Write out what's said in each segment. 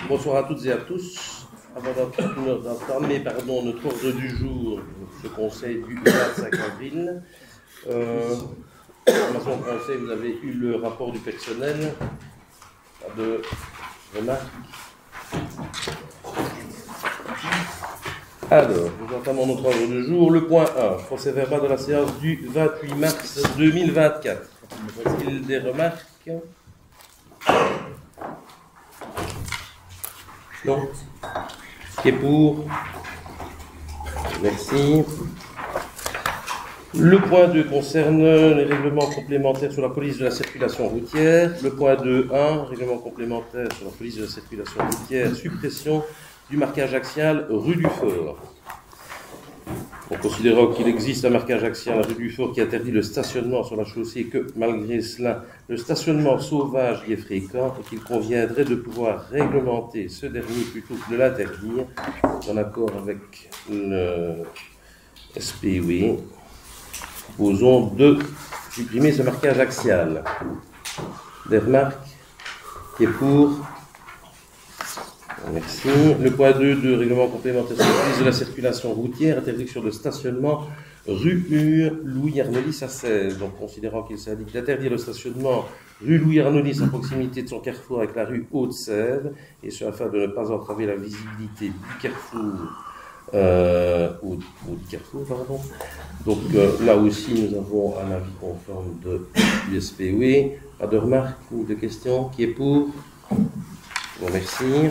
Bonsoir à toutes et à tous. Avant d'entamer notre ordre du jour, ce conseil du 25 avril, dans son conseil, vous avez eu le rapport du personnel. Pas de remarques. Alors, nous entamons notre ordre du jour. Le point 1, procès verbal de la séance du 28 mars 2024. Est-il des remarques? Non. Qui est pour? Merci. Le point 2 concerne les règlements complémentaires sur la police de la circulation routière. Le point 2.1, règlement complémentaire sur la police de la circulation routière, suppression du marquage axial rue du Fort. En considérant qu'il existe un marquage axial rue du Fort qui interdit le stationnement sur la chaussée et que, malgré cela, le stationnement sauvage y est fréquent et qu'il conviendrait de pouvoir réglementer ce dernier plutôt que de l'interdire, en accord avec le SPW, proposons de supprimer ce marquage axial. Des remarques? Qui est pour? Merci. Le point 2 de règlement complémentaire sur la police de la circulation routière, interdiction de stationnement rue Louis Arnolis à 16. Donc, considérant qu'il s'indique d'interdire le stationnement rue Louis Arnolis à proximité de son carrefour avec la rue Haute-Sèvre, et ce afin de ne pas entraver la visibilité du carrefour, Donc, là aussi, nous avons un avis conforme de l'USPW. Pas de remarques ni de questions. Qui est pour? Bon, merci.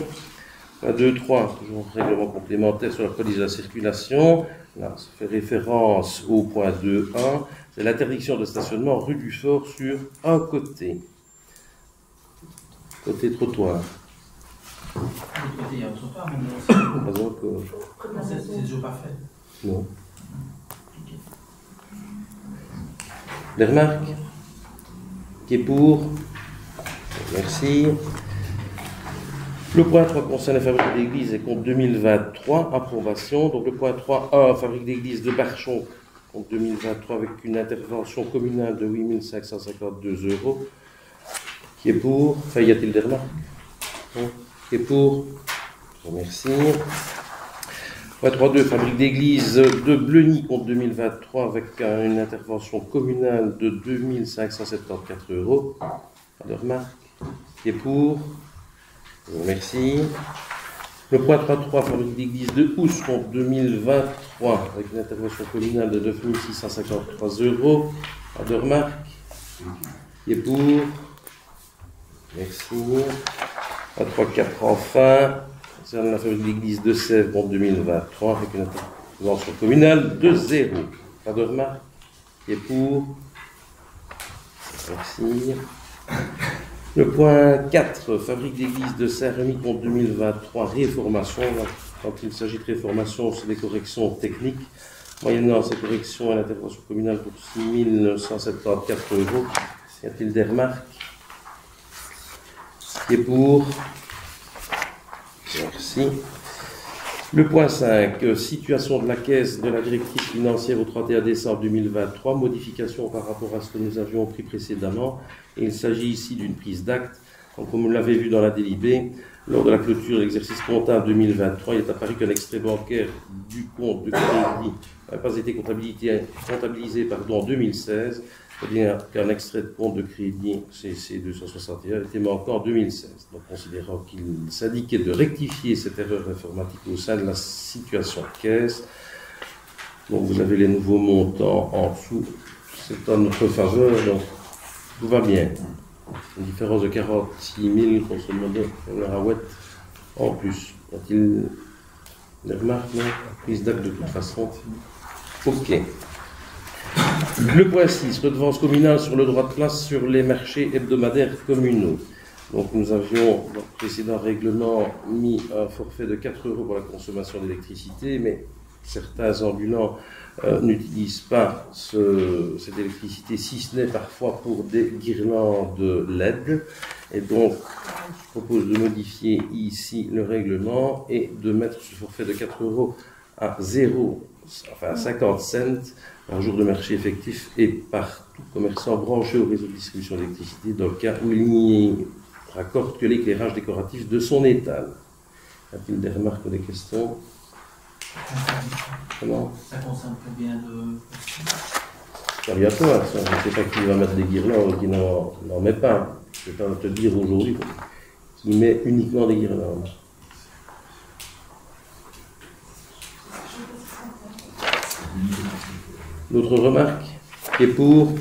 2, 3, toujours règlement complémentaire sur la police de la circulation. Là, ça fait référence au point 2.1. C'est l'interdiction de stationnement rue du Fort sur un côté. Côté trottoir. Côté, il y a un trottoir, mais Pas encore. c'est toujours pas fait. Non. Des remarques? Qui est pour? Merci. Le point 3 concerne la fabrique d'église et compte 2023, approbation. Donc le point 3.1, fabrique d'église de Barchon, compte 2023 avec une intervention communale de 8 552 €. Qui est pour? Enfin, y a-t-il des remarques? Non. Qui est pour? Merci. Point 3.2, fabrique d'église de Bleuny, compte 2023 avec une intervention communale de 2 574 €. Pas de remarques? Qui est pour? Merci. Le point 3.3, fabrique d'église de Ousse, compte 2023, avec une intervention communale de 9 653 €. Pas de remarques? Qui est pour? Merci. 3.4, enfin, concernant la fabrique d'église de Sèvres, compte 2023, avec une intervention communale de 0. Pas de remarques? Qui est pour? Merci. Le point 4, fabrique d'église de Saint-Rémy, compte 2023, réformation. Quand il s'agit de réformation, c'est des corrections techniques. Moyennant ces corrections et l'intervention communale pour 6 974 €. Y a-t-il des remarques? Qui est pour? Merci. Le point 5, situation de la caisse de la directrice financière au 31 décembre 2023, modification par rapport à ce que nous avions pris précédemment. Et il s'agit ici d'une prise d'acte. Comme vous l'avez vu dans la délibée, lors de la clôture de l'exercice comptable 2023, il est apparu qu'un extrait bancaire du compte de crédit n'a pas été comptabilisé en 2016, c'est-à-dire qu'un extrait de compte de crédit CC 261 était manquant en 2016. Donc, considérant qu'il s'indiquait de rectifier cette erreur informatique au sein de la situation de caisse, donc vous avez les nouveaux montants en dessous, c'est en notre faveur, donc tout va bien. Une différence de 46 000, grosso modo, on la rouette en plus. Y a-t-il des remarques? Non? Prise d'acte de toute façon. Ok. Le point 6, redevance communale sur le droit de place sur les marchés hebdomadaires communaux. Donc nous avions, dans le précédent règlement, mis un forfait de 4 € pour la consommation d'électricité, mais certains ambulants n'utilisent pas cette électricité, si ce n'est parfois pour des guirlandes LED. Et donc, je propose de modifier ici le règlement et de mettre ce forfait de 4 € à 50 cents par jour de marché effectif et par tout commerçant branché au réseau de distribution d'électricité, dans le cas où il n'y accorde que l'éclairage décoratif de son étal. Y a-t-il des remarques ou des questions? Comment? Ça concerne combien de... C'est aléatoire, ça. Je ne sais pas qui va mettre des guirlandes ou qui n'en met pas. Je ne vais pas te dire aujourd'hui qui met uniquement des guirlandes. D'autres remarques? Qui est pour?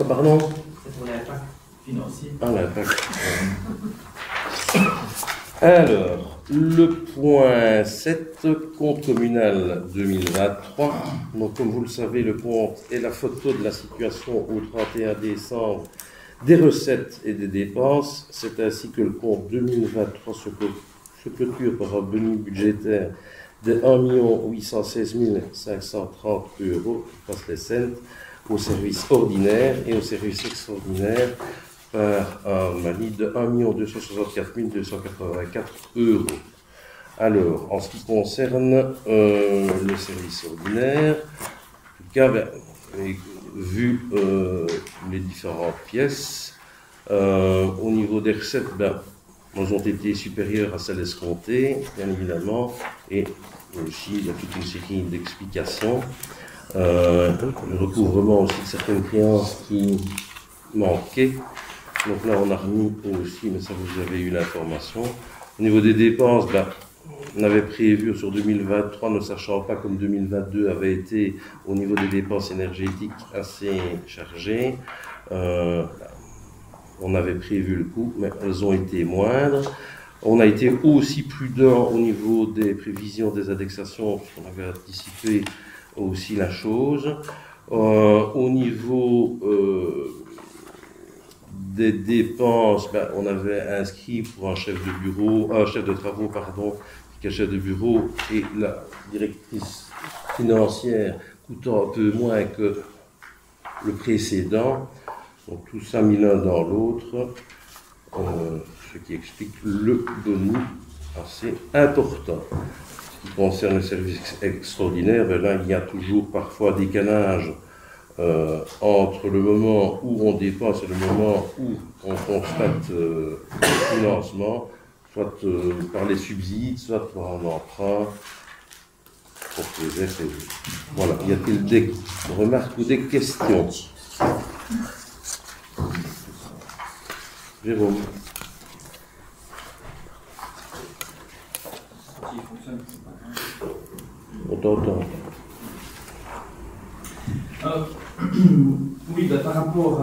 Pardon? C'est pour l'impact financier. Ah, l'impact. Alors, le point 7, compte communal 2023. Donc, comme vous le savez, le compte est la photo de la situation au 31 décembre des recettes et des dépenses. C'est ainsi que le compte 2023 se clôture par un bonus budgétaire de 1 816 530 €, qui passe les cents, au service ordinaire et au service extraordinaire par un manie de 1 264 284 €. Alors, en ce qui concerne le service ordinaire, en tout cas, vu les différentes pièces, au niveau des recettes, elles ont été supérieures à celles escomptées, bien évidemment, et aussi il y a toute une série d'explications. Le recouvrement aussi de certaines créances qui manquaient. Donc là, on a remis aussi, mais ça vous avez eu l'information. Au niveau des dépenses, on avait prévu sur 2023, ne sachant pas comme 2022 avait été au niveau des dépenses énergétiques assez chargées. On avait prévu le coût, mais elles ont été moindres. On a été aussi prudent au niveau des prévisions des indexations, puisqu'on avait anticipé aussi la chose. Au niveau des dépenses, on avait inscrit pour un chef de travaux, qui est chef de bureau, et la directrice financière coûtant un peu moins que le précédent. Donc tout ça mis l'un dans l'autre, ce qui explique le bonus assez important. Ce qui concerne le service extraordinaire, là il y a toujours parfois décalage entre le moment où on dépense et le moment où on constate le financement, soit par les subsides, soit par un emprunt. Voilà. Y a-t-il des remarques ou des questions? Jérôme. On t'entend. Oui, par rapport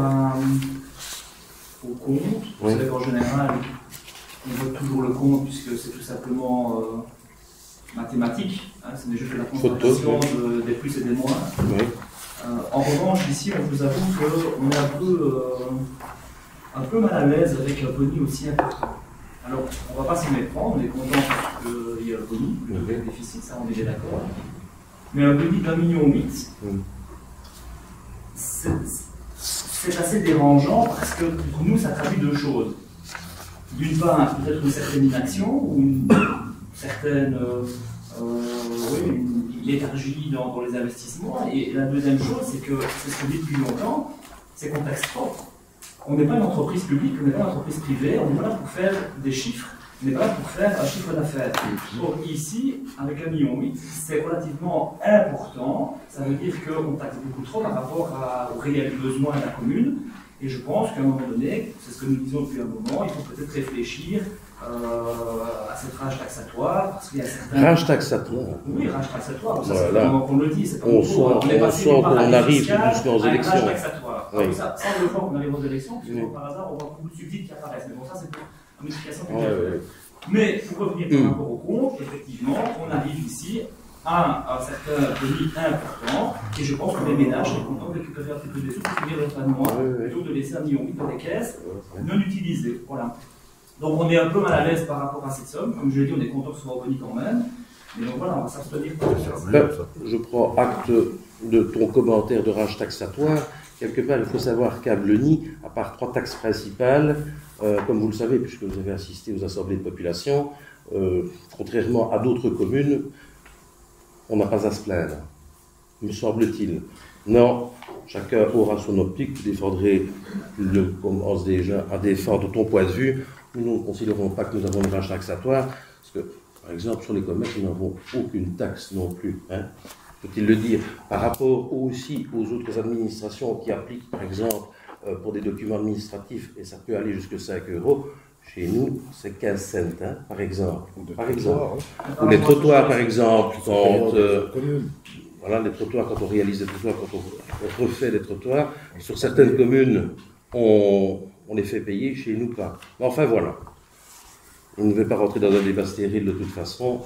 au compte, vous savez qu'en général, on vote toujours le compte puisque c'est tout simplement mathématique. C'est déjà la concentration des plus et des moins. Oui. En revanche, ici, on vous avoue qu'on est un peu mal à l'aise avec un bonus aussi important. Alors, on ne va pas s'y méprendre, on est content qu'il y ait un bonus, le déficit, ça on est bien d'accord. Mais un bonus d'1,8 million, c'est assez dérangeant parce que pour nous, ça traduit deux choses. D'une part, peut-être une certaine inaction ou une certaine une léthargie dans les investissements. Et la deuxième chose, c'est que c'est ce qu'on dit depuis longtemps, c'est contexte propre. On n'est pas une entreprise publique, on n'est pas une entreprise privée, on n'est pas là pour faire des chiffres, on n'est pas là pour faire un chiffre d'affaires. Donc ici, avec 1,8 million, c'est relativement important. Ça veut dire qu'on taxe beaucoup trop par rapport aux réels besoins de la commune. Et je pense qu'à un moment donné, c'est ce que nous disons depuis un moment, il faut peut-être réfléchir à cette rage taxatoire, parce qu'il y a certains... Rage taxatoire. Oui, rage taxatoire, ça voilà. c'est vraiment qu'on le dit, c'est pas on sent qu'on arrive doucement aux élections. Rage taxatoire. Oui. Ça le fois qu'on arrive aux élections, parce que par hasard, on voit beaucoup de subsides qui apparaissent. Mais bon, ça c'est pour une explication plus tard. Mais pour revenir par rapport au compte, effectivement, on arrive ici à un certain bonus important, et je pense que les ménages sont contents de récupérer un petit peu des sous pour finir leur fin de mois, plutôt que de laisser 1,8 million dans les caisses non utilisées. Voilà. Donc on est un peu mal à l'aise par rapport à cette somme. Comme je l'ai dit, on est content que ce soit revenu quand même. Mais donc voilà, on va s'abstenir pour faire ça. Je prends acte de ton commentaire de rage taxatoire. Quelque part, il faut savoir qu'à Bleny, à part 3 taxes principales, comme vous le savez, puisque vous avez assisté aux assemblées de population, contrairement à d'autres communes, on n'a pas à se plaindre, me semble-t-il. Non, chacun aura son optique, tu défendrais, commence déjà à défendre ton point de vue. Nous ne considérons pas que nous avons une rage taxatoire, parce que, par exemple, sur les commerces, nous n'avons aucune taxe non plus. Hein. Faut-il le dire, par rapport aussi aux autres administrations qui appliquent, par exemple, pour des documents administratifs, et ça peut aller jusqu'à 5 €, chez nous, c'est 15 cents, hein, par exemple. Ou les trottoirs, par exemple, quand, voilà, les trottoirs, quand on réalise des trottoirs, quand on refait des trottoirs, sur certaines communes, on les fait payer, chez nous pas. Mais enfin, voilà. Je ne vais pas rentrer dans un débat stérile de toute façon.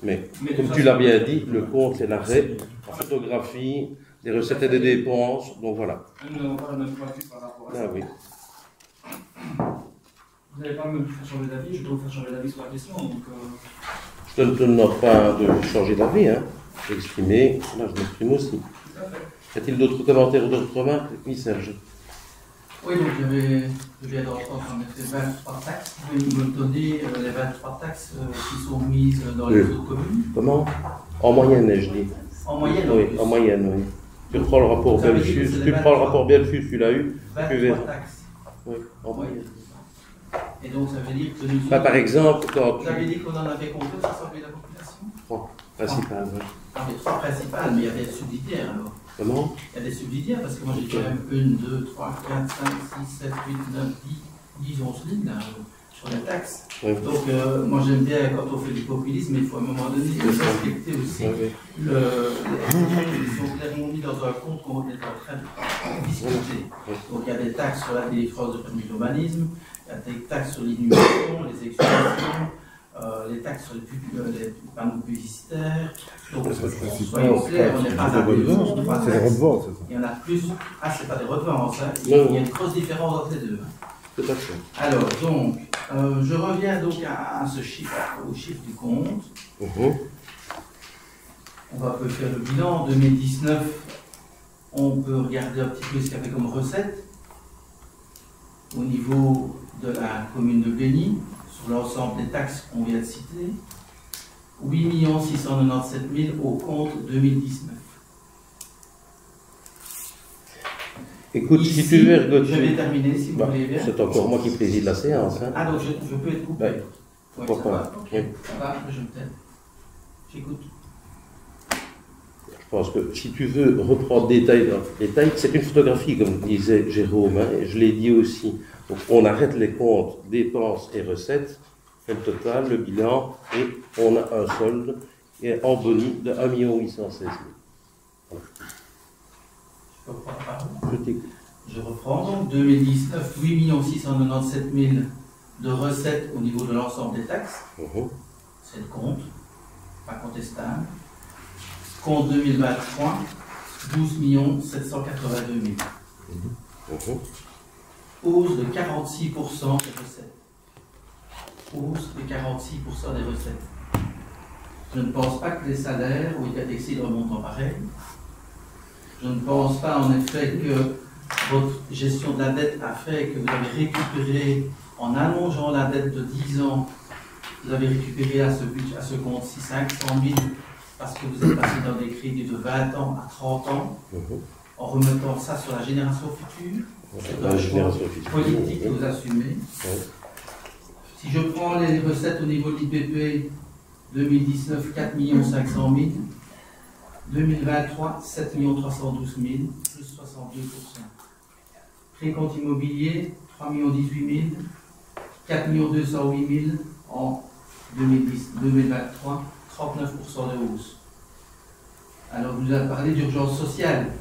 Mais comme tu l'as bien dit, le compte, c'est l'arrêt, la photographie, des recettes et des dépenses, donc voilà. Nous n'avons pas le même point de vue par rapport à ça. Ah oui. Vous n'allez pas me faire changer d'avis, je dois vous faire changer d'avis sur la question. Donc, Je ne te demande pas de changer d'avis, hein. Exprimer, là je m'exprime aussi. Y a-t-il d'autres commentaires ou d'autres remarques? Oui, Serge. Oui, donc je viens d'entendre en effet 23 taxes. Vous pouvez me donner les 23 taxes qui sont mises dans les autres communes? Comment? En moyenne, je dis. En moyenne? Oui, en moyenne, oui. Tu prends le rapport Belfus, tu l'as eu. 23 taxes. Oui, en moyenne. Et donc ça veut dire que nous... Bah, par exemple, quand vous avez dit qu'on en avait compté 600 000 de la population? 3 principales, oui. Ah, mais 3 principales, mais il y a des subsidiaires alors. Comment? Il y a des subsidiaires parce que moi j'ai quand même 1, 2, 3, 4, 5, 6, 7, 8, 9, 10, 11 lignes là, sur les taxes. Oui. Donc moi j'aime bien quand on fait du populisme, il faut à un moment donné respecter aussi les ils sont clairement mis dans un compte qu'on est en train de discuter. Donc il y a des taxes sur la délivrance de permis d'urbanisme, il y a des taxes sur l'inhumation, les exhumations, les taxes sur les panneaux publicitaires. Donc, soyons clairs, on n'est pas à des c'est des redevances, c'est ça. Il y en a plus. Ah, c'est pas des redevances, hein. Il y a une grosse différence entre les deux. Tout à fait. Alors, donc, je reviens donc à ce chiffre, au chiffre du compte. On va peut faire le bilan. En 2019, on peut regarder un petit peu ce qu'il y avait comme recette au niveau de la commune de Blény, sur l'ensemble des taxes qu'on vient de citer. 8 697 000 au compte 2019. Écoute, Ici, si tu veux, je vais terminer si vous voulez bien. C'est encore moi qui préside la séance. Hein. Ah, donc je peux être coupé. Ouais. Pourquoi ça pas. va, ok. Oui. Ça va, je me tais. J'écoute. Je pense que si tu veux reprendre détail dans les détails, c'est une photographie, comme disait Jérôme, hein, et je l'ai dit aussi. Donc on arrête les comptes, dépenses et recettes, fait le total, le bilan, et on a un solde et en boni de 1 816 000. Voilà. Je peux reprendre la parole. Je t'écoute. Je reprends donc 2019, 8 697 000 de recettes au niveau de l'ensemble des taxes. C'est le compte, pas contestable. Compte 2023, 12 782 000. Hausse de 46% des recettes. Hausse de 46% des recettes. Je ne pense pas que les salaires ont été indexés dans un montant pareil. Je ne pense pas en effet que votre gestion de la dette a fait que vous avez récupéré, en allongeant la dette de 10 ans, vous avez récupéré à ce compte 500 000 parce que vous êtes passé dans des crédits de 20 ans à 30 ans, en remettant ça sur la génération future. C'est un choix politique que vous assumez. Si je prends les recettes au niveau de l'IPP, 2019, 4 500 000, 2023, 7 312 000, plus 62%. Précompte immobilier, 3 18 000, 4 208 000 en 2023, 39% de hausse. Alors, vous avez parlé d'urgence sociale.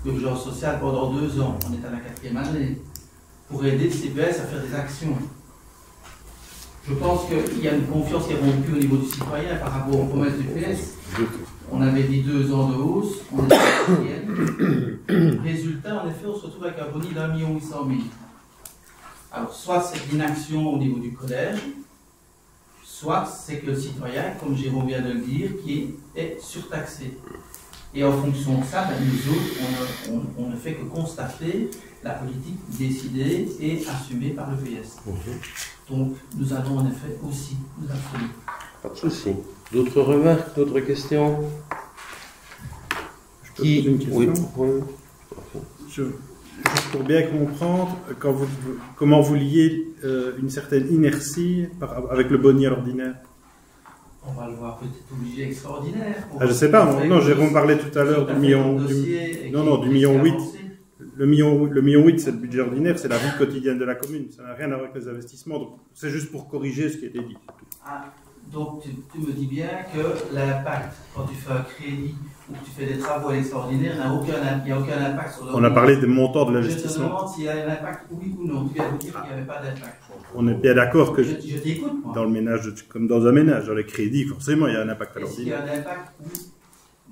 L'urgence sociale pendant 2 ans, on est à la 4e année, pour aider le CPS à faire des actions. Je pense qu'il y a une confiance qui est rompue au niveau du citoyen par rapport aux promesses du PS. On avait dit 2 ans de hausse, on est à la 4e. Résultat, en effet, on se retrouve avec un boni d'1 800 000. Alors, soit c'est l'inaction au niveau du collège, soit c'est que le citoyen, comme Jérôme vient de le dire, qui est surtaxé. Et en fonction de ça, ben, nous autres, on ne fait que constater la politique décidée et assumée par le PS. Donc, nous allons en effet aussi nous affirmer. Pas de souci. D'autres remarques, d'autres questions? Je peux poser une question? Oui. Juste pour bien comprendre, comment vous liez une certaine inertie avec le boni à l'ordinaire? On va le voir peut-être obligé extraordinaire. Je ne sais pas, non, Jérôme parlait tout à l'heure du million. Du million 8. Le million 8, c'est le budget ordinaire, c'est la vie quotidienne de la commune. Ça n'a rien à voir avec les investissements. Donc, c'est juste pour corriger ce qui a été dit. Ah, donc, tu me dis bien que l'impact, quand tu fais un crédit ou que tu fais des travaux à l'extraordinaire, il n'y a aucun impact sur le. On a parlé des montants de l'investissement. Je te demande s'il y a un impact, oui ou non. Tu viens de dire qu'il n'y avait pas d'impact. On est bien d'accord que je t'écoute, moi. Dans le ménage, comme dans un ménage, dans les crédits, forcément, il y a un impact à l'ordinaire. Est-ce qu'il y a un impact? Oui.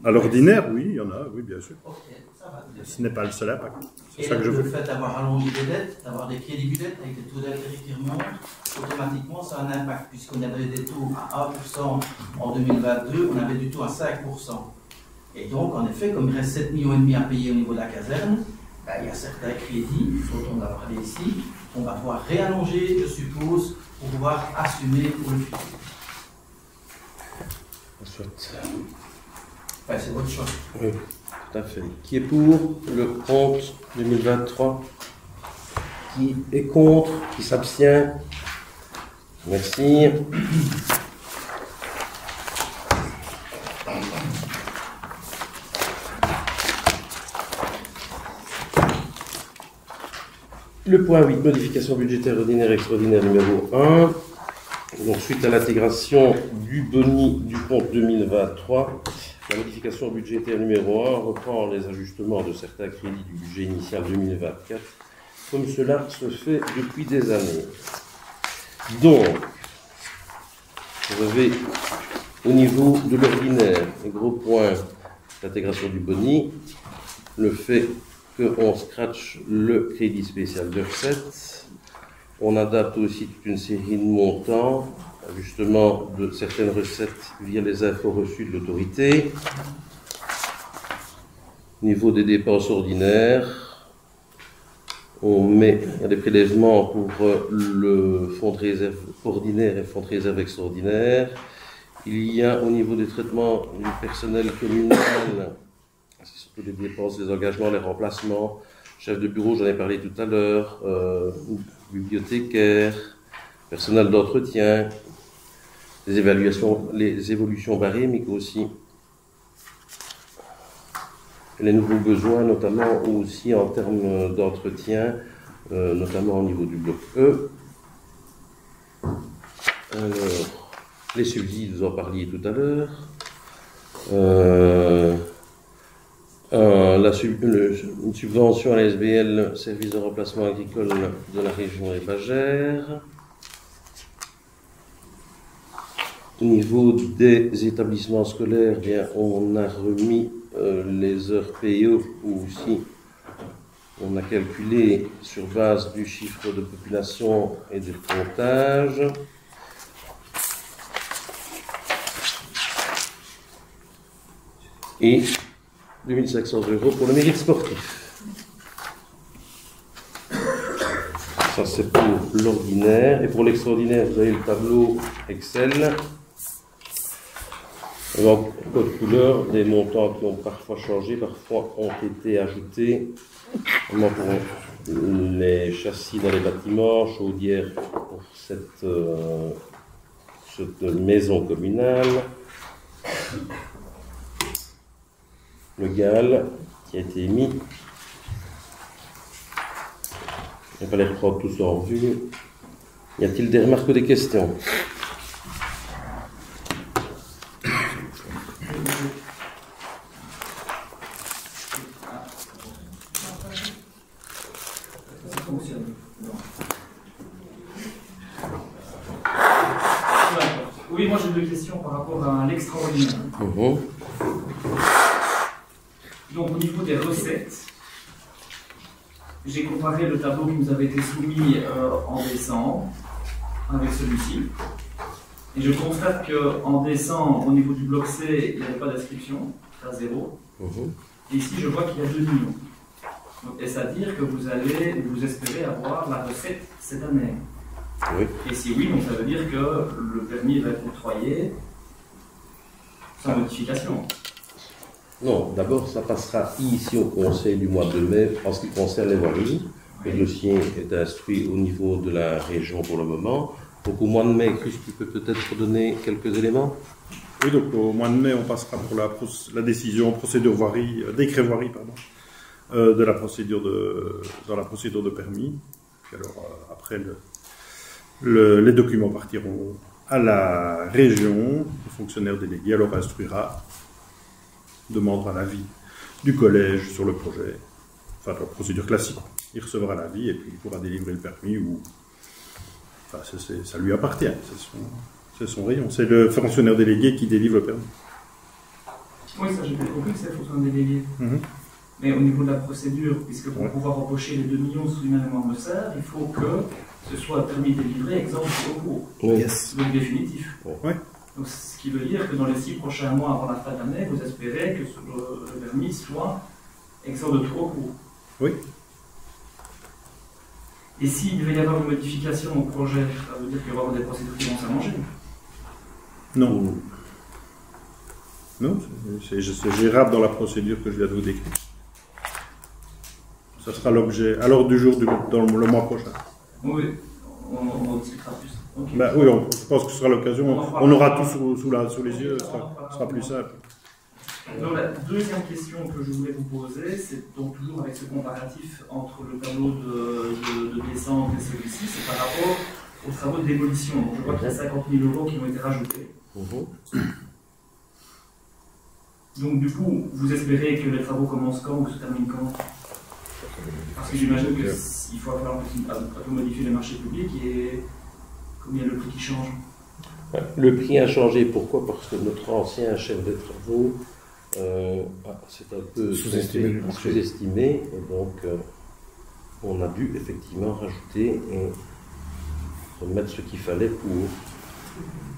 À l'ordinaire, oui, il y en a, oui, bien sûr. Ok, ça va. Ce n'est pas le seul impact. Et ça que je veux. Le fait d'avoir allongé des dettes, d'avoir des crédits budettes avec des taux d'intérêt qui remontent, automatiquement, ça a un impact, puisqu'on avait des taux à 1% en 2022, on avait du taux à 5%. Et donc, en effet, comme il reste 7,5 millions à payer au niveau de la caserne, ben, il y a certains crédits, dont on a parlé ici, on va pouvoir réallonger, je suppose, pour pouvoir assumer pour le futur. Enfin, c'est votre choix. Oui, tout à fait. Qui est pour le compte 2023? Qui est contre? Qui s'abstient? Merci. Le point 8, modification budgétaire ordinaire extraordinaire numéro 1. Donc, suite à l'intégration du boni du compte 2023, la modification budgétaire numéro 1 reprend les ajustements de certains crédits du budget initial 2024, comme cela se fait depuis des années. Donc, vous avez au niveau de l'ordinaire, les gros points d'intégration du boni, le fait qu'on scratch le crédit spécial de recettes, on adapte aussi toute une série de montants, justement de certaines recettes via les infos reçues de l'autorité. Au niveau des dépenses ordinaires, on met des prélèvements pour le fonds de réserve ordinaire et le fonds de réserve extraordinaire. Il y a au niveau des traitements du personnel communal, c'est surtout les dépenses, les engagements, les remplacements. Chef de bureau, j'en ai parlé tout à l'heure, bibliothécaire, personnel d'entretien, les évolutions barémiques aussi. Les nouveaux besoins, notamment aussi en termes d'entretien, notamment au niveau du bloc E. Alors, les subsides, vous en parliez tout à l'heure. Une subvention à la SBL, service de remplacement agricole de la région Ébagère. Au niveau des établissements scolaires, bien, on a remis les heures PE, ou aussi on a calculé sur base du chiffre de population et des comptages. Et 2500 € pour le mérite sportif. Ça, c'est pour l'ordinaire. Et pour l'extraordinaire, vous avez le tableau Excel. En code couleur, des montants qui ont parfois changé, parfois ont été ajoutés. Pour les châssis dans les bâtiments, chaudières pour cette maison communale. Le GAL qui a été émis. Je ne vais pas les reprendre tous en vue. Y a-t-il des remarques ou des questions? Oui, moi j'ai deux questions par rapport à l'extraordinaire. Donc au niveau des recettes, j'ai comparé le tableau qui nous avait été soumis en décembre avec celui-ci. Et je constate qu'en décembre, au niveau du bloc C, il n'y avait pas d'inscription, à 0. Et ici, je vois qu'il y a 2 millions. Donc, est-ce à dire que vous espérez avoir la recette cette année? Oui. Et si oui, donc ça veut dire que le permis va être octroyé sans modification. Non, d'abord, ça passera ici au Conseil du mois de mai en ce qui concerne les voiries. Le dossier est instruit au niveau de la région pour le moment. Donc au mois de mai, Chris, tu peux peut-être donner quelques éléments? Oui, donc au mois de mai, on passera pour la décision, procédure voirie, décret voirie, pardon, dans la procédure de permis. Puis alors, après, les documents partiront à la région, le fonctionnaire délégué alors instruira, demandera l'avis du collège sur le projet, enfin la procédure classique. Il recevra l'avis et puis il pourra délivrer le permis ou... Enfin, ça lui appartient, c'est son rayon. C'est le fonctionnaire délégué qui délivre le permis. Oui, ça j'ai bien compris que c'est le fonctionnaire délégué. Mais au niveau de la procédure, puisque pour pouvoir empocher les 2 millions sous une mémoire me sert, il faut que ce soit un permis délivré exemple de recours. Yes. Donc définitif. Oui. Donc, ce qui veut dire que dans les 6 prochains mois avant la fin de l'année, vous espérez que le permis soit exempt de tout recours. Oui. Et s'il devait y avoir une modification au projet, ça veut dire qu'il y aura des procédures qui vont s'allonger? Non. Non, c'est gérable dans la procédure que je viens de vous décrire. Ça sera l'objet à l'ordre du jour dans le mois prochain. Oui, on en discutera plus. Okay. Ben, oui, je pense que ce sera l'occasion. On aura tout sous les yeux, ce sera plus simple. Donc, la deuxième question que je voulais vous poser, c'est donc toujours avec ce comparatif entre le tableau de décembre et celui-ci, c'est par rapport aux travaux de démolition. Donc, je vois qu'il y a 50 000 € qui ont été rajoutés. Donc du coup, vous espérez que les travaux commencent quand ou que se terminent quand? Parce que j'imagine qu'il faut falloir un peu modifier les marchés publics et combien le prix qui change? Le prix a changé, pourquoi? Parce que notre ancien chef des travaux c'est un peu sous-estimé, et donc on a dû effectivement rajouter et remettre ce qu'il fallait pour...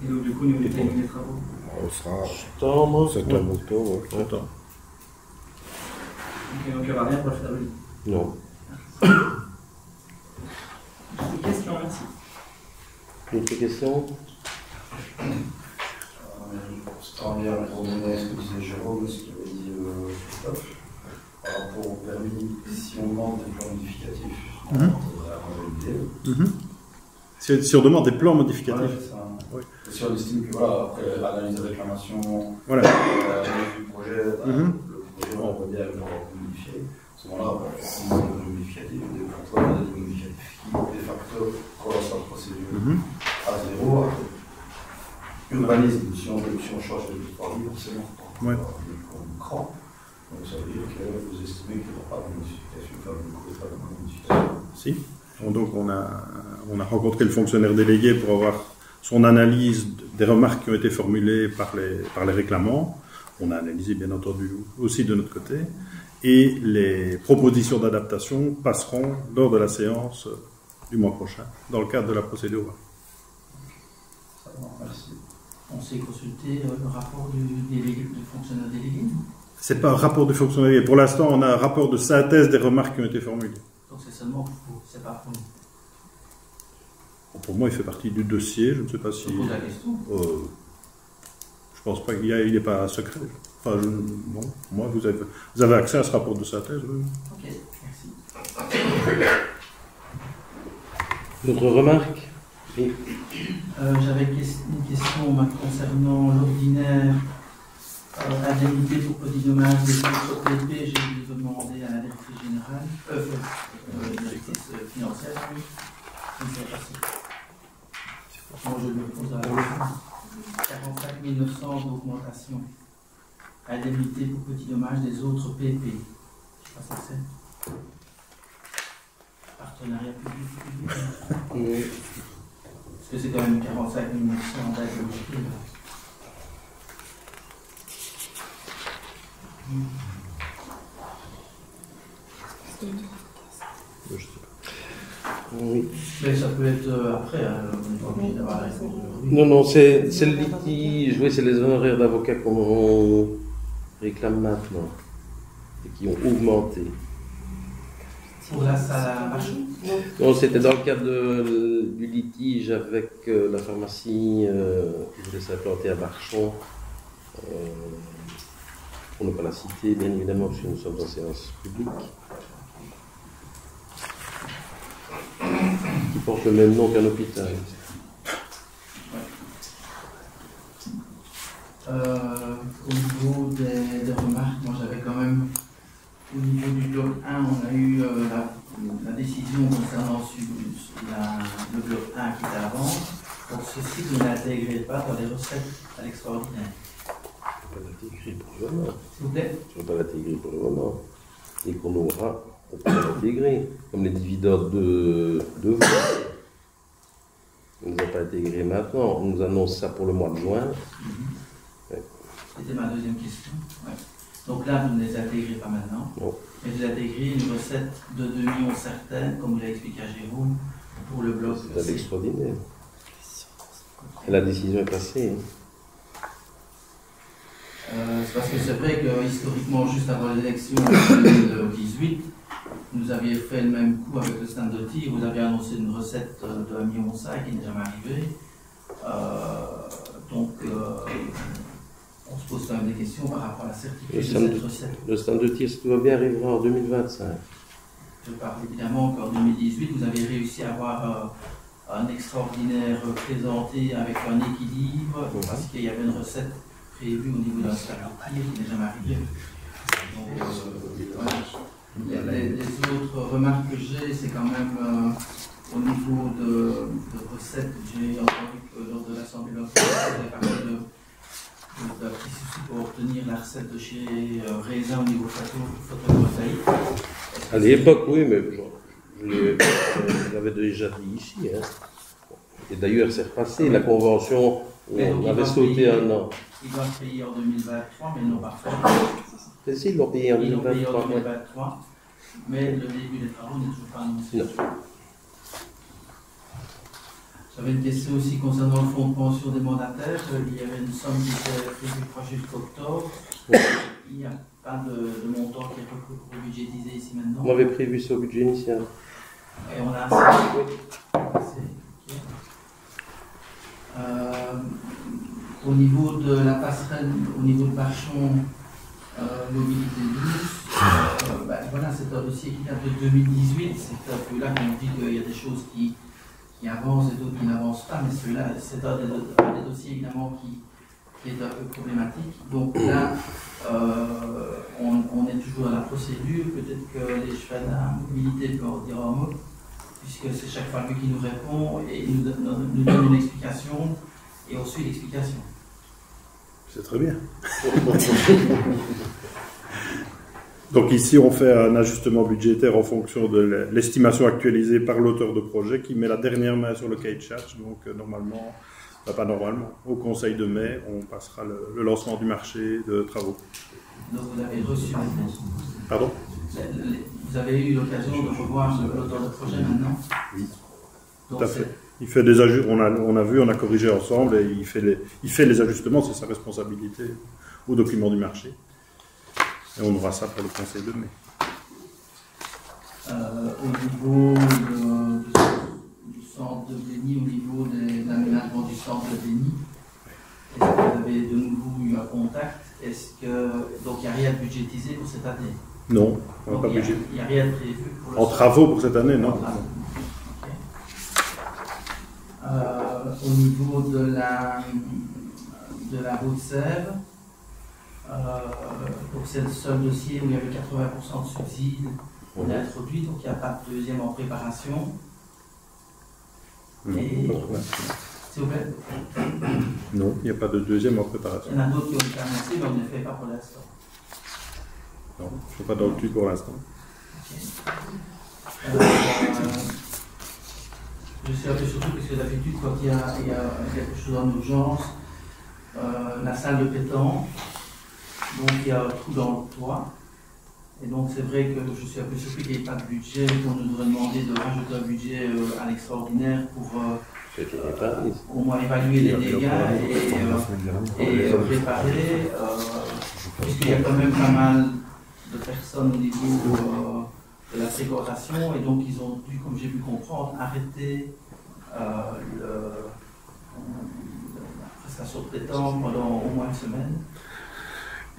Et donc du coup, nous des travaux? On sera septembre, octobre. Ok, donc il n'y aura rien pour le faire. Non. Des questions, merci. D'autres questions? C'est en lien pour donner ce que disait Jérôme, ce qu'il avait dit Christophe, par rapport au permis, si on demande des plans modificatifs, on devrait Si on demande des plans modificatifs. Oui. Si on estime que, voilà, après l'analyse de réclamation, voilà. l'analyse du projet, le projet, on va bien le modifier. À ce moment-là, si on a des modificatifs, des modificatifs qui, de facto, relancent la procédure à zéro. Urbanisme, si on change de parmi, forcément, on cran. Donc ça veut dire que vous estimez qu'il n'y aura pas de modification, enfin, vous ne pouvez pas de modification. Si. Donc on a rencontré le fonctionnaire délégué pour avoir son analyse des remarques qui ont été formulées par les réclamants. On a analysé bien entendu aussi de notre côté. Et les propositions d'adaptation passeront lors de la séance du mois prochain, dans le cadre de la procédure. Merci. On s'est consulté le rapport du fonctionnaire délégué? C'est pas un rapport du fonctionnaire délégué. Pour l'instant, on a un rapport de synthèse des remarques qui ont été formulées. Donc c'est seulement pour vous, c'est pas pour nous. Pour moi, il fait partie du dossier. Je ne sais pas si. Je pose la question. Je pense pas qu'il n'est pas secret. Enfin, bon, moi, vous avez accès à ce rapport de synthèse. Oui. Ok, merci. D'autres remarques? Oui. J'avais une question concernant l'ordinaire indemnité pour petit dommage des autres PP. J'ai dû demander à la directrice générale, directrice financière, oui. Je ne sais pas si. Moi, je me pose la question. 45 900 d'augmentation. Indemnité pour petit dommage des autres PP. Je ne sais pas ce que c'est. Partenariat public-privé. Oui. Parce que c'est quand même 45 900 d'indemnité. Oui. Mais ça peut être après, on n'est pas obligé d'avoir la réponse aujourd'hui. Non, c'est le litige, oui, c'est les honoraires d'avocat qu'on réclame maintenant et qui ont augmenté. Pour la salle à marchand? Non, c'était dans le cadre du litige avec la pharmacie qui voulait s'implanter à Marchon. pour ne pas la citer, bien évidemment, parce que nous sommes en séance publique, qui porte le même nom qu'un hôpital. Au niveau des remarques, moi j'avais quand même, au niveau du bloc 1, on a eu la décision concernant le bloc 1 qui était avant. Donc ceci, vous n'intégrez pas dans les recettes à l'extraordinaire. Je ne vais pas l'intégrer pour le moment. S'il vous plaît. Je ne vais pas l'intégrer pour le moment. Et qu'on aura, on peut l'intégrer. Comme les dividendes de vous. On ne les a pas intégrés maintenant. On nous annonce ça pour le mois de juin. Ouais. C'était ma deuxième question. Ouais. Donc là, vous ne les intégrez pas maintenant. Non. Mais vous intégrez une recette de 2 millions certaines, comme vous l'avez expliqué à Jérôme, pour le bloc. C'est extraordinaire. Et la décision est passée. C'est parce que c'est vrai que historiquement, juste avant l'élection de 2018, vous aviez fait le même coup avec le stand de tir, vous aviez annoncé une recette de 1,5 million qui n'est jamais arrivée. Donc, on se pose quand même des questions par rapport à la certitude de cette recette. Le stand de tir, si tout va bien, arrivera en 2025. Je parle évidemment qu'en 2018, vous avez réussi à avoir un extraordinaire présenté avec un équilibre, parce qu'il y avait une recette prévue au niveau d'un stand de tir qui n'est jamais arrivée. Donc, voilà. Les autres remarques que j'ai, c'est quand même au niveau de recettes. J'ai entendu que lors de l'Assemblée nationale, vous avez parlé d'un petit souci pour obtenir la recette de chez Raisin au niveau photovoltaïque. À l'époque, oui, mais je l'avais déjà dit ici. Hein. Et d'ailleurs, c'est repassé. La convention, on avait sauté un an. Ils doivent payer en 2023, mais ils n'ont pas fait. C'est si, ils l'ont payé en Ils l'ont payé 2023. en 2023, mais le début des travaux n'est toujours pas annoncé. Non. J'avais une question aussi concernant le fonds de pension des mandataires. Il y avait une somme qui était prévue jusqu'à octobre. Il n'y a pas de montant qui est rebudgétisé ici maintenant. On avait prévu ça au budget initial. Et on a assez. Au niveau de la passerelle, au niveau de Barchon, mobilité douce, voilà, c'est un dossier qui date de 2018. C'est un peu là qu'on dit qu'il y a des choses qui avancent et d'autres qui n'avancent pas, mais celui-là, c'est un des dossiers évidemment qui est un peu problématique. Donc là, on est toujours dans la procédure. Peut-être que les chefs de la mobilité peuvent en dire un mot, puisque c'est chaque fois lui qui nous répond et il nous donne une explication et on suit l'explication. C'est très bien. Donc ici, on fait un ajustement budgétaire en fonction de l'estimation actualisée par l'auteur de projet qui met la dernière main sur le cahier de charge. Donc normalement, pas normalement, au Conseil de mai, on passera le lancement du marché de travaux. Donc vous avez reçu maintenant. Pardon? Vous avez eu l'occasion de revoir l'auteur de projet maintenant? Oui, donc tout à fait. Il fait des ajustements, on a vu, on a corrigé ensemble et il fait les ajustements, c'est sa responsabilité au document du marché. Et on aura ça pour le Conseil de mai. Au niveau du centre de Béni, au niveau de l'aménagement du centre de Béni, est-ce que vous avez de nouveau eu un contact? Donc il n'y a rien de budgétisé pour cette année? Non, on donc, n'a pas budget. Il n'y a rien de prévu pour le En travaux pour cette année, non. Au niveau de la route Sèvres, donc c'est le seul dossier où il y avait 80% de subsides qu'on a introduit, donc il n'y a pas de deuxième en préparation. Et, s'il vous plaît. Non, il n'y a pas de deuxième en préparation. Il y en a d'autres qui ont été annoncés, mais on ne les fait pas pour l'instant. Non, je ne suis pas dans le truc pour l'instant. Je suis un peu surpris parce que d'habitude, quand il y a quelque chose en urgence, la salle de pétanque, donc il y a un trou dans le toit. Et donc c'est vrai que je suis un peu surpris qu'il n'y ait pas de budget, qu'on nous aurait demandé de rajouter un budget à l'extraordinaire pour au moins évaluer les dégâts et préparer, puisqu'il y a quand même pas mal de personnes au niveau de la séquestration, et donc ils ont dû, comme j'ai pu comprendre, arrêter la prestation de pétanque pendant au moins une semaine.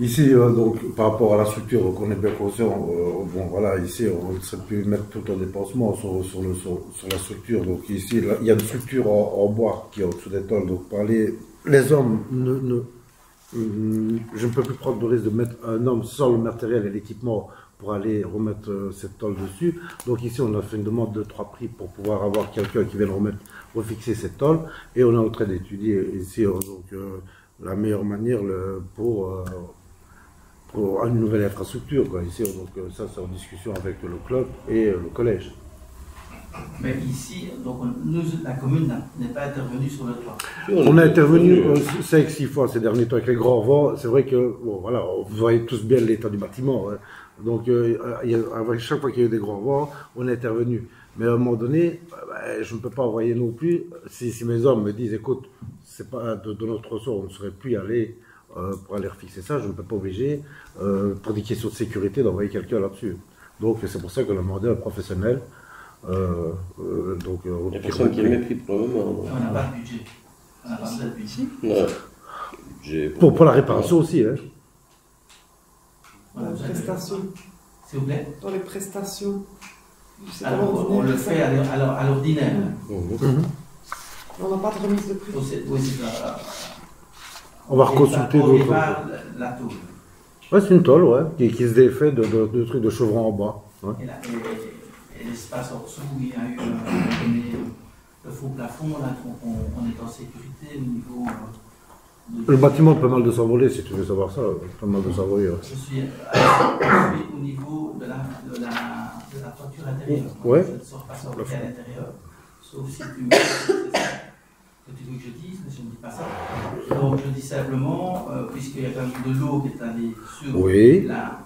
Ici, donc, par rapport à la structure, qu'on est bien conscient, bon, voilà, ici, on ne serait plus mettre tout un dépensement sur la structure. Donc, ici, là, il y a une structure en bois qui est au-dessous des tôles. Donc, les hommes, je ne peux plus prendre le risque de mettre un homme sans le matériel et l'équipement pour aller remettre cette tôle dessus. Donc, ici, on a fait une demande de 3 prix pour pouvoir avoir quelqu'un qui vienne refixer cette tôle. Et on est en train d'étudier ici, donc, la meilleure manière pour une nouvelle infrastructure, quoi. Ici, donc, ça, c'est en discussion avec le club et le collège. Mais ici, donc, la commune n'est pas intervenue sur le toit. On a intervenu 5-6 fois ces derniers temps avec les grands vents. C'est vrai que, bon, voilà, vous voyez tous bien l'état du bâtiment. Hein. Donc, chaque fois qu'il y a eu des grands vents, on est intervenu. Mais à un moment donné, je ne peux pas envoyer non plus. Si mes hommes me disent, écoute, c'est pas de notre ressort, on ne saurait plus y aller pour aller refixer ça, je ne peux pas obliger, pour des questions de sécurité, d'envoyer quelqu'un là-dessus. Donc, c'est pour ça qu'on a demandé à un professionnel. Il n'y a personne qui est mépris pour le moment. On n'a pas de budget. On n'a pas de budget. Non. Budget pour la réparation aussi. Hein. Voilà, Dans les prestations. S'il vous plaît. Dans les prestations. Alors, on le fait à l'ordinaire. On n'a pas de remise de prix. Oui, c'est ça. On va reconsulter d'autres. La tôle. Ouais, c'est une tôle, ouais, qui se défait de trucs de chevrons en bois. Ouais. Et l'espace en dessous, il y a eu le faux plafond, là, on est en sécurité au niveau. Le bâtiment a pas mal de s'envoler, si tu veux savoir ça, pas mal de s'envoler. Ouais. Je suis au niveau de la toiture intérieure. Ouais. Je ne sors pas sur le à l'intérieur, sauf si tu veux que tu veux que je dise, mais je ne dis pas ça. Donc je dis simplement, puisqu'il y a quand même de l'eau qui est allée sur la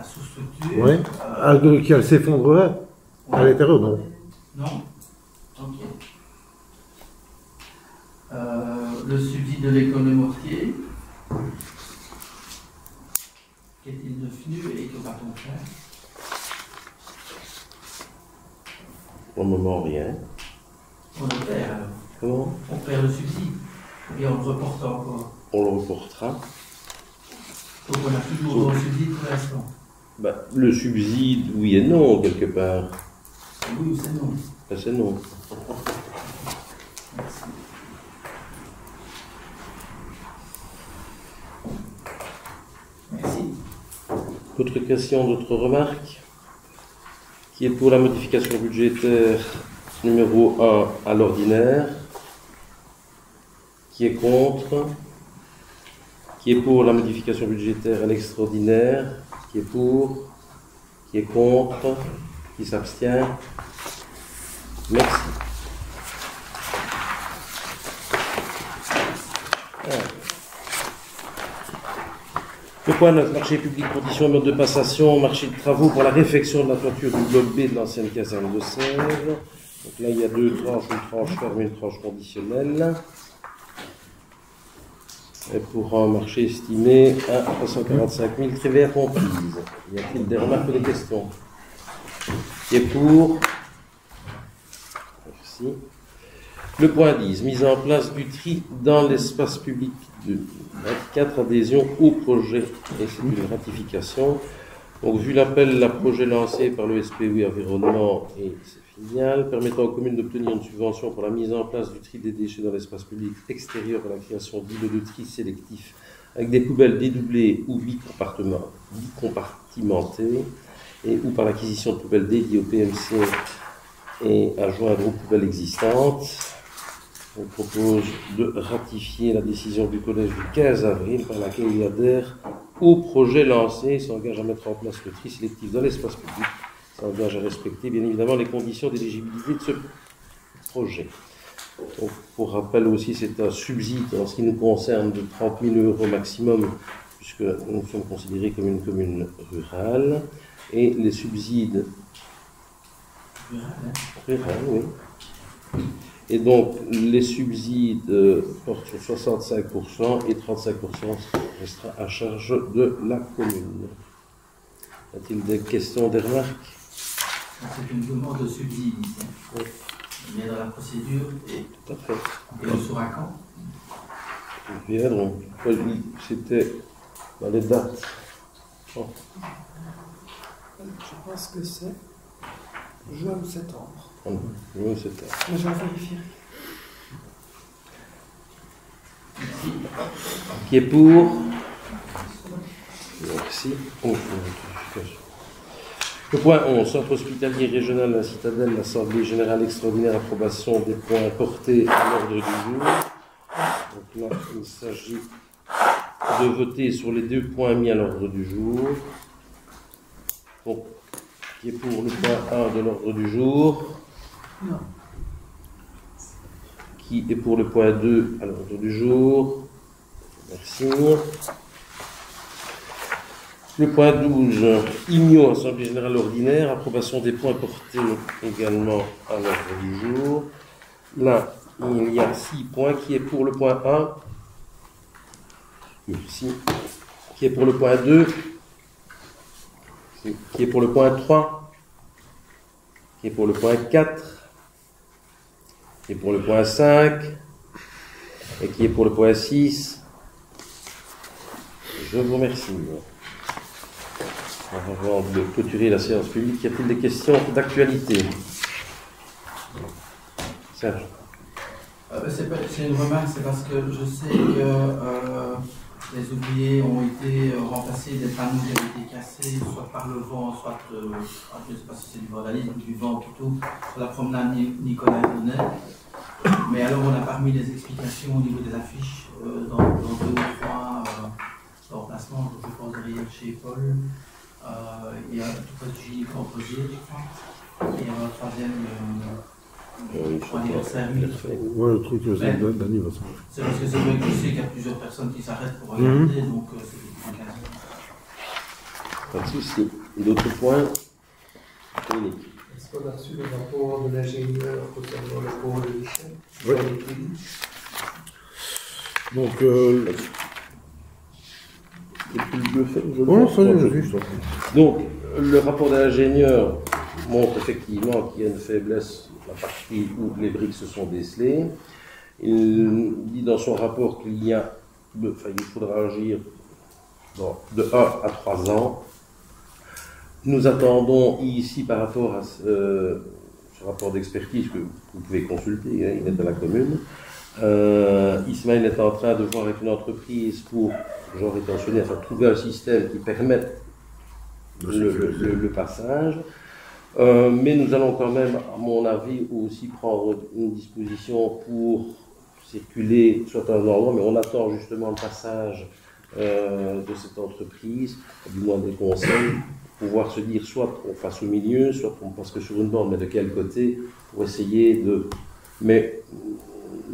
sous-structure. Oui. Qui s'effondrerait à l'intérieur, non? Non. Ok. Le subside de l'école de Mortier, qu'est-il devenu et que va-t-on faire? Pour le moment, rien. On le perd alors. Comment? On perd le subside. Ou bien on le reporte encore. On le reportera. Donc on a toujours le subside pour l'instant. Le subside, oui et non, quelque part. Oui ou c'est non? C'est non. Merci. Merci. D'autres questions, d'autres remarques? Qui est pour la modification budgétaire numéro 1 à l'ordinaire? Qui est contre? Qui est pour la modification budgétaire à l'extraordinaire? Qui est pour? Qui est contre? Qui s'abstient? Merci. Le point 9, marché public, conditions et mode de passation, marché de travaux pour la réfection de la toiture du bloc B de l'ancienne caserne de Sèvres. Donc là, il y a 2 tranches, une tranche ferme et une tranche conditionnelle. Et pour un marché estimé à 345 000 TVA comprises. Y a-t-il des remarques ou des questions? Qui est pour? Merci. Le point 10, mise en place du tri dans l'espace public de 24 adhésions au projet. Et c'est une ratification. Donc, vu l'appel à projet lancé par le SPOI Environnement et ses filiales, permettant aux communes d'obtenir une subvention pour la mise en place du tri des déchets dans l'espace public extérieur à la création d'îlots de tri sélectifs avec des poubelles dédoublées ou bicompartimentées et ou par l'acquisition de poubelles dédiées au PMC et à joindre aux poubelles existantes. On propose de ratifier la décision du collège du 15 avril par laquelle il adhère au projet lancé et s'engage à mettre en place le tri sélectif dans l'espace public, s'engage à respecter bien évidemment les conditions d'éligibilité de ce projet. Donc, pour rappel aussi, c'est un subside en ce qui nous concerne de 30 000 € maximum, puisque nous sommes considérés comme une commune rurale, et les subsides... Rurale, oui. Et donc, les subsides portent sur 65% et 35% restera à charge de la commune. Y a-t-il des questions, des remarques? C'est une demande de subside ici. Oui. Il vient dans la procédure et, tout à fait. Et on saura quand? Bien, donc, c'était Dans les dates. Bon. Je pense que c'est juin ou septembre. Juin ou septembre. Mais je vais vérifier. Qui est pour? Merci. Le point 11, Centre hospitalier régional de la Citadelle, l'Assemblée générale extraordinaire, approbation des points portés à l'ordre du jour. Donc là, il s'agit de voter sur les 2 points mis à l'ordre du jour. Donc, qui est pour le point 1 de l'ordre du jour? Non. Qui est pour le point 2 à l'ordre du jour? Merci. Le point 12, IMIO, Assemblée générale ordinaire, approbation des points portés également à l'ordre du jour. Là, il y a 6 points. Qui est pour le point 1? Merci. Qui est pour le point 2? Qui est pour le point 3? Qui est pour le point 4? Qui est pour le point 5? Et qui est pour le point 6? Je vous remercie. Avant de clôturer la séance publique, y a-t-il des questions d'actualité? Serge. C'est une remarque, c'est parce que je sais que les ouvriers ont été remplacés, des panneaux qui avaient été cassés, soit par le vent, soit, je ne sais pas si c'est du vandalisme ou du vent plutôt, sur la promenade Nicolas Donnet. Mais alors on n'a pas remis les explications au niveau des affiches dans 2 ou 3 remplacements, je pense derrière chez Paul. Il y a tout cas du Gilles Composé, je crois. Et un troisième anniversaire. Ouais, le truc d'anniversaire. C'est parce que c'est vrai que je sais qu'il y a plusieurs personnes qui s'arrêtent pour regarder, donc c'est une occasion. Pas de souci. D'autres points? Est-ce qu'on a reçu le rapport de l'ingénieur concernant le port de déchets? Oui. Donc, donc, le rapport de l'ingénieur montre effectivement qu'il y a une faiblesse la partie où les briques se sont décelées. Il dit dans son rapport qu'il y a, il faudra agir de 1 à 3 ans. Nous attendons ici par rapport à ce rapport d'expertise que vous pouvez consulter, hein, il est à la commune. Ismaël est en train de voir avec une entreprise pour, genre intentionné, trouver un système qui permette le passage. Mais nous allons quand même, à mon avis, aussi prendre une disposition pour circuler soit un endroit, mais on attend justement le passage de cette entreprise, du moins des conseils, pour pouvoir se dire soit on fasse au milieu, soit on passe que sur une bande, mais de quel côté, pour essayer de... Mais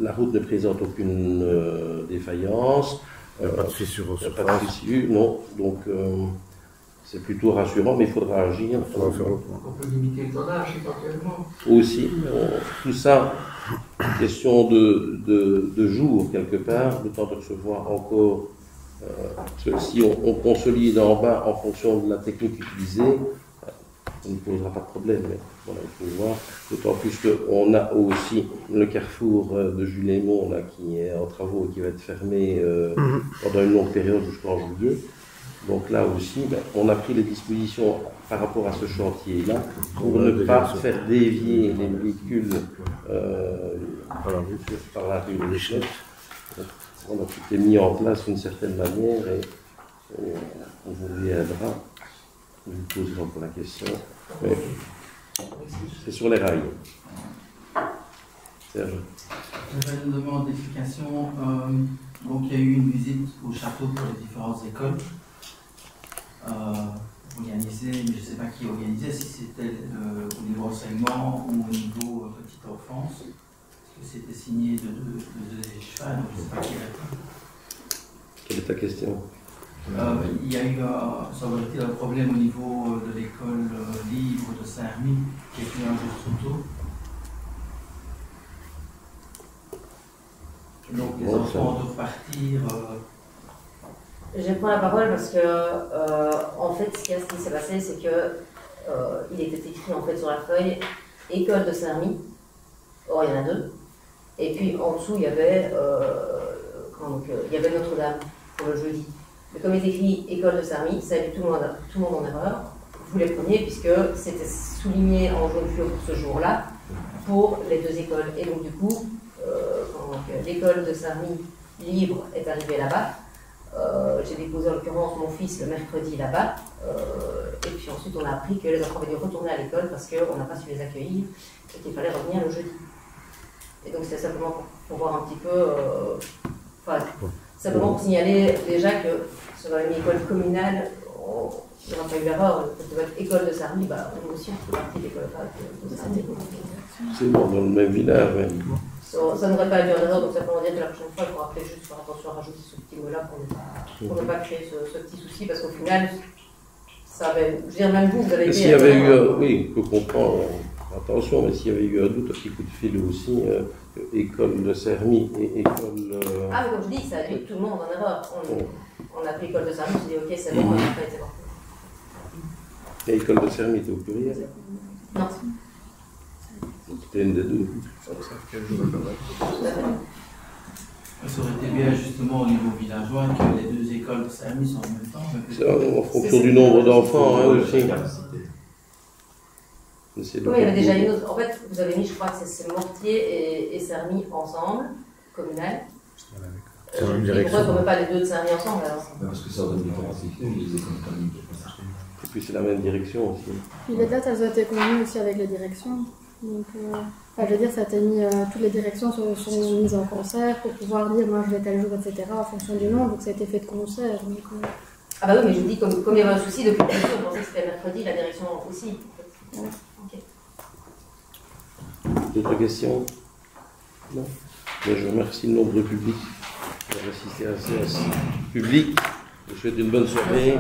la route ne présente aucune défaillance. Pas de fissure, pas de fissure, non. Donc, c'est plutôt rassurant, mais il faudra agir. On peut limiter le tonnage éventuellement. Aussi. Tout ça, question de jours, quelque part, le temps de recevoir encore. Parce que si on consolide en bas en fonction de la technique utilisée, ça ne posera pas de problème. Mais voilà, il faut voir. D'autant plus qu'on a aussi le carrefour de Jules-Lémont là, qui est en travaux et qui va être fermé pendant une longue période jusqu'en juillet. Donc là aussi, on a pris les dispositions par rapport à ce chantier-là pour ne pas faire dévier les véhicules par la rue des Chefs. On a tout mis en place d'une certaine manière et on vous reviendra. On vous posera pour la question. Mais c'est sur les rails. Serge. J'avais une demande d'explication. Donc il y a eu une visite au château pour les différentes écoles. Organisée, mais je ne sais pas qui organisait, si c'était au niveau enseignement ou au niveau petite enfance. Parce que c'était signé de deux cheval, donc je ne sais pas qui répond. Quelle est ta question? Il y a eu, semble-t-il, un problème au niveau de l'école libre de Saint-Remy, qui est venu un jour trop tôt. Donc les enfants doivent partir. Je prends la parole parce que, en fait, ce qui s'est passé, c'est que il était écrit en fait sur la feuille école de Saint-Remy. Or, il y en a 2. Et puis en dessous, il y avait Notre-Dame pour le jeudi. Mais comme il est écrit école de Sarmy, ça a mis tout le monde en erreur. Vous les preniez puisque c'était souligné en jaune fluo pour ce jour-là pour les deux écoles. Et donc du coup, l'école de Sarmy libre est arrivée là-bas. J'ai déposé en l'occurrence mon fils le mercredi là-bas. Et puis ensuite on a appris que les enfants avaient dû retourner à l'école parce qu'on n'a pas su les accueillir et qu'il fallait revenir le jeudi. Et donc c'est simplement pour voir un petit peu, simplement pour signaler déjà que sur une école communale, il n'y aura pas eu l'erreur, votre école de Sarmy, nous aussi on fait partie de l'école de Sarmy. C'est bon, dans le même village, même. Ça n'aurait pas dû en erreur, donc simplement dire que la prochaine fois, il faudra peut-être juste faire attention à rajouter ce petit mot-là pour ne pas créer ce petit souci, parce qu'au final, ça avait, je veux dire, même vous avez été... S'il y avait eu, oui, je peux comprendre, attention, mais s'il y avait eu un doute, un petit coup de fil aussi, école de Sarmy et école... Ah, mais comme je dis, ça a dû tout le monde en erreur. On a pris école de Sarmy, on s'est dit, ok, c'est bon, on n'a pas été bon. Et école de Sarmy était au pluriel? Non. C'était une des deux. Ça aurait été bien justement au niveau villageois que les deux écoles de Sarmy sont en même temps. C'est en fonction du nombre d'enfants aussi. Oui, il y avait déjà une autre. En fait, vous avez mis, je crois que c'est Mortier et Sarmy ensemble, communal. C'est la même et direction. pourquoi on ne met pas les deux de Sarmy ensemble alors? Parce que ça donne des temps les écoles catholiques. Et puis c'est la même direction aussi. Puis les dates, elles ont été convenues aussi avec les directions. Donc, je veux dire, ça t'a mis, toutes les directions sont mises en concert pour pouvoir dire, moi je vais tel jour, etc. en fonction du nombre, donc ça a été fait de concert. Donc, Ah bah oui, mais je vous dis, comme il y avait un souci depuis le début, on pensait que c'était mercredi, la direction aussi. Voilà. Ok. D'autres questions? Non? Ben, je remercie le nombre de public d'avoir assisté à la séance publique. Je vous souhaite une bonne soirée.